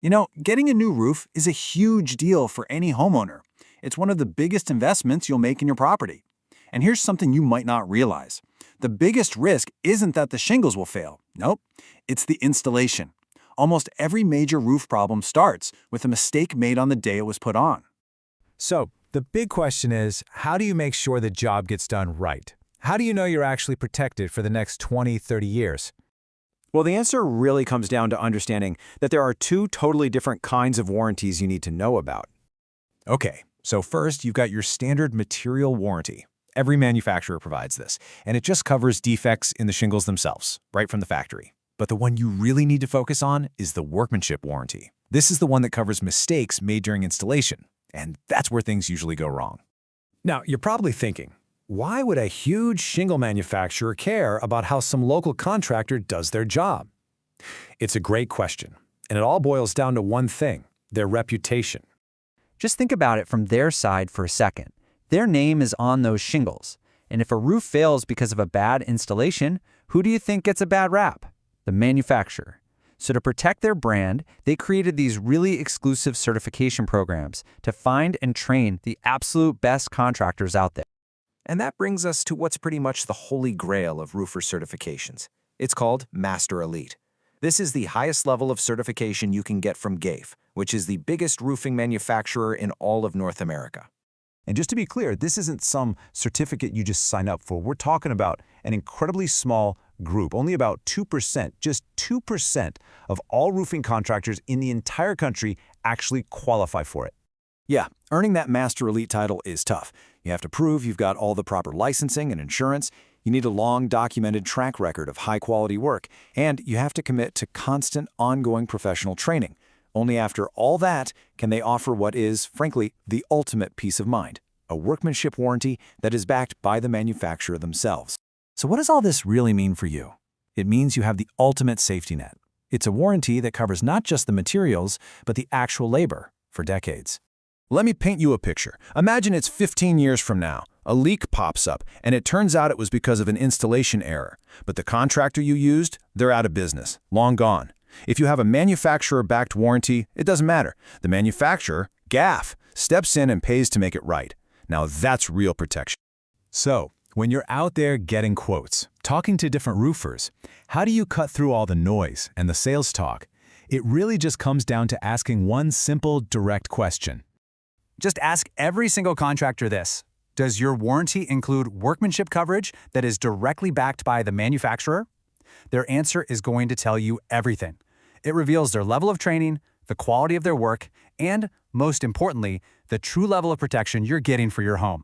Getting a new roof is a huge deal for any homeowner. It's one of the biggest investments you'll make in your property. And here's something you might not realize. The biggest risk isn't that the shingles will fail. Nope, it's the installation. Almost every major roof problem starts with a mistake made on the day it was put on. So, the big question is, how do you make sure the job gets done right? How do you know you're actually protected for the next 20, 30 years? Well, the answer really comes down to understanding that there are two totally different kinds of warranties you need to know about. Okay, so first you've got your standard material warranty. Every manufacturer provides this, and it just covers defects in the shingles themselves, right from the factory. But the one you really need to focus on is the workmanship warranty. This is the one that covers mistakes made during installation, and that's where things usually go wrong. Now, you're probably thinking, why would a huge shingle manufacturer care about how some local contractor does their job? It's a great question, and it all boils down to one thing: their reputation. Just think about it from their side for a second. Their name is on those shingles, and if a roof fails because of a bad installation, who do you think gets a bad rap? The manufacturer. So to protect their brand, they created these really exclusive certification programs to find and train the absolute best contractors out there. And that brings us to what's pretty much the holy grail of roofer certifications. It's called Master Elite. This is the highest level of certification you can get from GAFE, which is the biggest roofing manufacturer in all of North America. And just to be clear, this isn't some certificate you just sign up for. We're talking about an incredibly small group. Only about 2%, just 2% of all roofing contractors in the entire country actually qualify for it. Yeah, earning that Master Elite title is tough. You have to prove you've got all the proper licensing and insurance. You need a long documented track record of high-quality work, and you have to commit to constant, ongoing professional training. Only after all that can they offer what is, frankly, the ultimate peace of mind: a workmanship warranty that is backed by the manufacturer themselves. So what does all this really mean for you? It means you have the ultimate safety net. It's a warranty that covers not just the materials, but the actual labor for decades. Let me paint you a picture. Imagine it's 15 years from now. A leak pops up, and it turns out it was because of an installation error. But the contractor you used, they're out of business, long gone. If you have a manufacturer-backed warranty, it doesn't matter. The manufacturer, GAF, steps in and pays to make it right. Now that's real protection. So, when you're out there getting quotes, talking to different roofers, how do you cut through all the noise and the sales talk? It really just comes down to asking one simple, direct question. Just ask every single contractor this: does your warranty include workmanship coverage that is directly backed by the manufacturer? Their answer is going to tell you everything. It reveals their level of training, the quality of their work, and, most importantly, the true level of protection you're getting for your home.